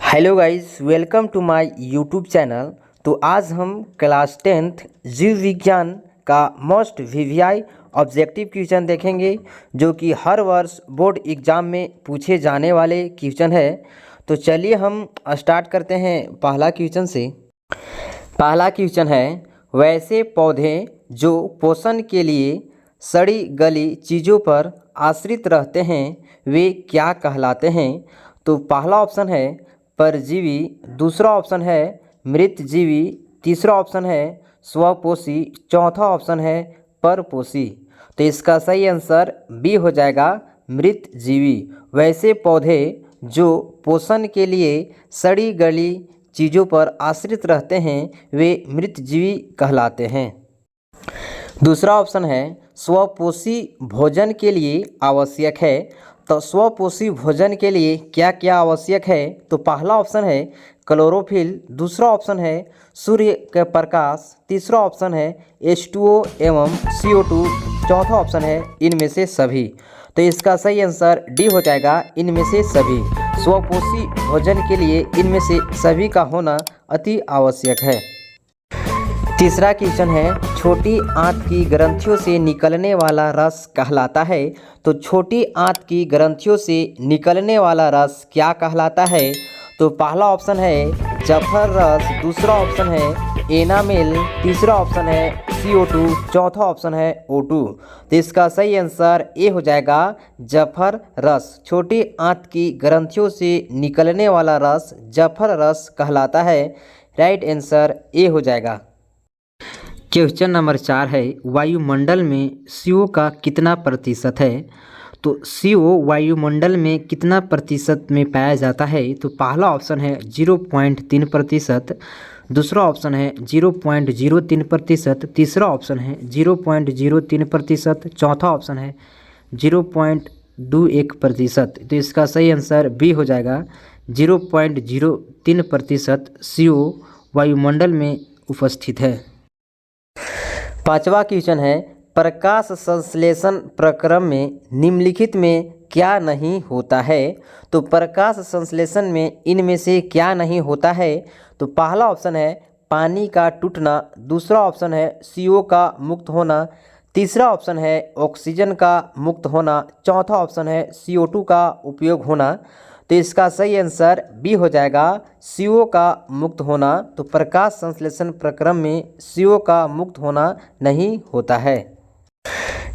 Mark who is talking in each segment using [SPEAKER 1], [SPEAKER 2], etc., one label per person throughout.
[SPEAKER 1] Hello guys, welcome to my YouTube channel. तो आज हम क्लास 10th जीव विज्ञान का मोस्ट वीवीआई ऑब्जेक्टिव क्वेश्चन देखेंगे, जो कि हर वर्ष बोर्ड एग्ज़ाम में पूछे जाने वाले क्वेश्चन है। तो चलिए हम स्टार्ट करते हैं पहला क्वेश्चन से। पहला क्वेश्चन है, वैसे पौधे जो पोषण के लिए सड़ी गली चीज़ों पर आश्रित रहते हैं वे क्या कहलाते हैं? तो पहला ऑप्शन है परजीवी, दूसरा ऑप्शन है मृतजीवी, तीसरा ऑप्शन है स्वपोषी, चौथा ऑप्शन है परपोषी। तो इसका सही आंसर बी हो जाएगा, मृतजीवी। वैसे पौधे जो पोषण के लिए सड़ी गली चीज़ों पर आश्रित रहते हैं वे मृतजीवी कहलाते हैं। दूसरा ऑप्शन है स्वपोषी भोजन के लिए आवश्यक है। तो स्वपोषी भोजन के लिए क्या क्या आवश्यक है? तो पहला ऑप्शन है क्लोरोफिल, दूसरा ऑप्शन है सूर्य के प्रकाश, तीसरा ऑप्शन है H2O एवं CO2, चौथा ऑप्शन है इनमें से सभी। तो इसका सही आंसर डी हो जाएगा, इनमें से सभी। स्वपोषी भोजन के लिए इनमें से सभी का होना अति आवश्यक है। तीसरा क्वेश्चन है, छोटी आंत की ग्रंथियों से निकलने वाला रस कहलाता है। तो छोटी आंत की ग्रंथियों से निकलने वाला रस क्या कहलाता है? तो पहला ऑप्शन है जफर रस, दूसरा ऑप्शन है एनामेल, तीसरा ऑप्शन है CO2, चौथा ऑप्शन है O2। तो इसका सही आंसर ए हो जाएगा, जफर रस। छोटी आंत की ग्रंथियों से निकलने वाला रस जफर रस कहलाता है। राइट आंसर ए हो जाएगा। क्वेश्चन नंबर 4 है, वायुमंडल में CO का कितना प्रतिशत है? तो CO वायुमंडल में कितना प्रतिशत में पाया जाता है? तो पहला ऑप्शन है 0.3%, दूसरा ऑप्शन है 0.03%, तीसरा ऑप्शन है 0.03%, चौथा ऑप्शन है 0.21%। तो इसका सही आंसर बी हो जाएगा, 0.03% CO वायुमंडल में उपस्थित है। पांचवा क्वेश्चन है, प्रकाश संश्लेषण प्रक्रम में निम्नलिखित में क्या नहीं होता है? तो प्रकाश संश्लेषण में इनमें से क्या नहीं होता है? तो पहला ऑप्शन है पानी का टूटना, दूसरा ऑप्शन है CO का मुक्त होना, तीसरा ऑप्शन है ऑक्सीजन का मुक्त होना, चौथा ऑप्शन है CO2 का उपयोग होना। तो इसका सही आंसर बी हो जाएगा, CO का मुक्त होना। तो प्रकाश संश्लेषण प्रक्रम में CO का मुक्त होना नहीं होता है।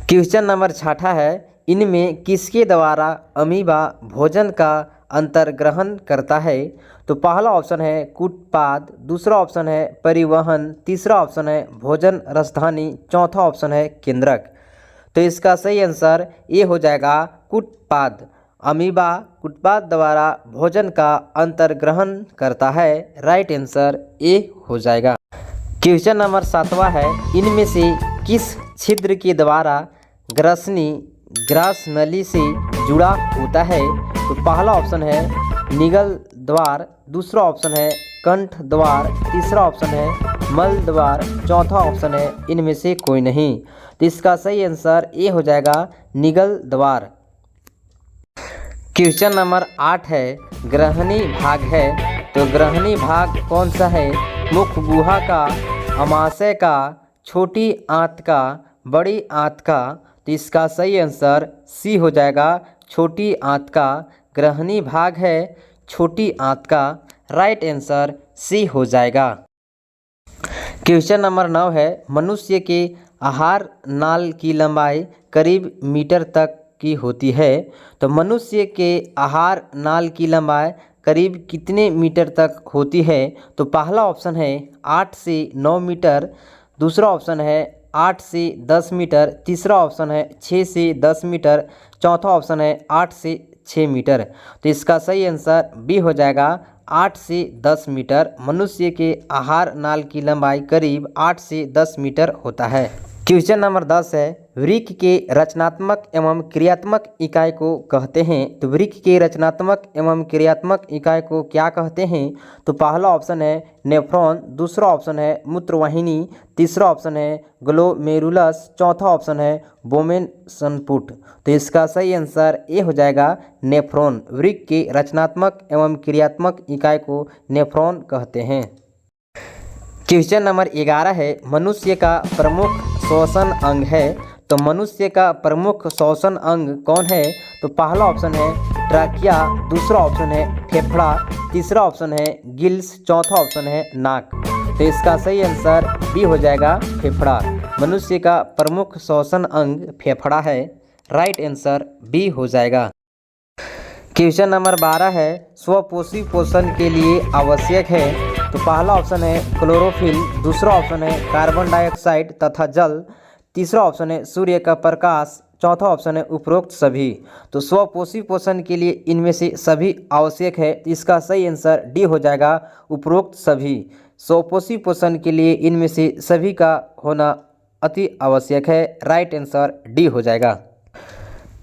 [SPEAKER 1] क्वेश्चन नंबर 6 है, इनमें किसके द्वारा अमीबा भोजन का अंतर्ग्रहण करता है? तो पहला ऑप्शन है कूटपाद, दूसरा ऑप्शन है परिवहन, तीसरा ऑप्शन है भोजन राजधानी, चौथा ऑप्शन है केंद्रक। तो इसका सही आंसर ए हो जाएगा, कूटपाद। अमीबा कूटपाद द्वारा भोजन का अंतर्ग्रहण करता है। राइट आंसर ए हो जाएगा। क्वेश्चन नंबर 7 है, इनमें से किस छिद्र के द्वारा ग्रसनी ग्रास नली से जुड़ा होता है? तो पहला ऑप्शन है निगल द्वार, दूसरा ऑप्शन है कंठ द्वार, तीसरा ऑप्शन है मल द्वार, चौथा ऑप्शन है इनमें से कोई नहीं। तो इसका सही आंसर ए हो जाएगा, निगल द्वार। क्वेश्चन नंबर 8 है, ग्रहणी भाग है। तो ग्रहणी भाग कौन सा है? मुख गुहा का, अमाशय का, छोटी आंत का, बड़ी आंत का। तो इसका सही आंसर सी हो जाएगा, छोटी आंत का। ग्रहणी भाग है छोटी आंत का। राइट आंसर सी हो जाएगा। क्वेश्चन नंबर 9 है, मनुष्य के आहार नाल की लंबाई करीब मीटर तक की होती है। तो मनुष्य के आहार नाल की लंबाई करीब कितने मीटर तक होती है? तो पहला ऑप्शन है 8 से 9 मीटर, दूसरा ऑप्शन है 8 से 10 मीटर, तीसरा ऑप्शन है 6 से 10 मीटर, चौथा ऑप्शन है 8 से 6 मीटर। तो इसका सही आंसर बी हो जाएगा, 8 से 10 मीटर। मनुष्य के आहार नाल की लंबाई करीब 8 से 10 मीटर होता है। क्वेश्चन नंबर 10 है, वृक्क के रचनात्मक एवं क्रियात्मक इकाई को कहते हैं। तो वृक्क के रचनात्मक एवं क्रियात्मक इकाई को क्या कहते हैं? तो पहला ऑप्शन है नेफ्रॉन, दूसरा ऑप्शन है मूत्रवाहिनी, तीसरा ऑप्शन है ग्लोमेरुलस, चौथा ऑप्शन है बोमेन संपुट। तो इसका सही आंसर ए हो जाएगा नेफ्रॉन। वृक्क के रचनात्मक एवं क्रियात्मक इकाई को नेफ्रॉन कहते हैं। क्वेश्चन नंबर 11 है, मनुष्य का प्रमुख श्वसन अंग है। तो मनुष्य का प्रमुख श्वसन अंग कौन है? तो पहला ऑप्शन है ट्रकिया, दूसरा ऑप्शन है फेफड़ा, तीसरा ऑप्शन है गिल्स, चौथा ऑप्शन है नाक। तो इसका सही आंसर बी हो जाएगा फेफड़ा। मनुष्य का प्रमुख श्वसन अंग फेफड़ा है। राइट आंसर बी हो जाएगा। क्वेश्चन नंबर 12 है, स्वपोषी पोषण के लिए आवश्यक है। तो पहला ऑप्शन है क्लोरोफिल, दूसरा ऑप्शन है कार्बन डाइऑक्साइड तथा जल, तीसरा ऑप्शन है सूर्य का प्रकाश, चौथा ऑप्शन है उपरोक्त सभी। तो स्वपोषी पोषण के लिए इनमें से सभी आवश्यक है। इसका सही आंसर डी हो जाएगा उपरोक्त सभी। स्वपोषी पोषण के लिए इनमें से सभी का होना अति आवश्यक है। राइट आंसर डी हो जाएगा।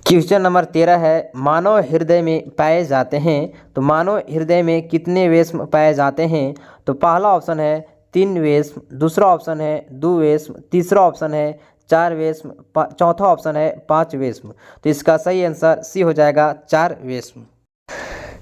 [SPEAKER 1] क्वेश्चन नंबर 13 है, मानव हृदय में पाए जाते हैं। तो मानव हृदय में कितने वेश्म पाए जाते हैं? तो पहला ऑप्शन है 3 वेश्म, दूसरा ऑप्शन है 2 वेश्म, तीसरा ऑप्शन है 4 वेश्म, चौथा ऑप्शन है 5 वेश्म। तो इसका सही आंसर सी हो जाएगा 4 वेश्म।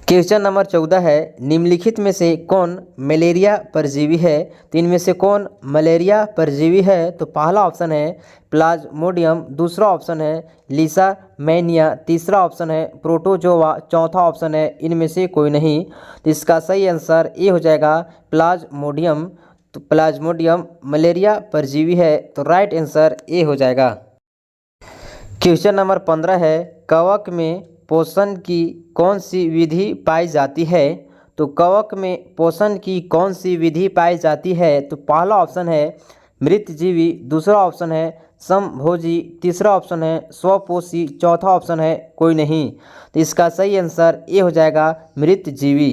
[SPEAKER 1] क्वेश्चन नंबर 14 है, निम्नलिखित में से कौन मलेरिया परजीवी है? तो इनमें से कौन मलेरिया परजीवी है? तो पहला ऑप्शन है प्लाज्मोडियम, दूसरा ऑप्शन है लीसामैनिया, तीसरा ऑप्शन है प्रोटोजोआ, चौथा ऑप्शन है इनमें से कोई नहीं। तो इसका सही आंसर ए हो जाएगा प्लाज्मोडियम। तो प्लाज्मोडियम मलेरिया परजीवी है। तो राइट आंसर ए हो जाएगा। क्वेश्चन नंबर 15 है, कवक में पोषण की कौन सी विधि पाई जाती है? तो कवक में पोषण की कौन सी विधि पाई जाती है? तो पहला ऑप्शन है मृतजीवी, दूसरा ऑप्शन है समभोजी, तीसरा ऑप्शन है स्वपोषी, चौथा ऑप्शन है कोई नहीं। तो इसका सही आंसर ए हो जाएगा मृतजीवी।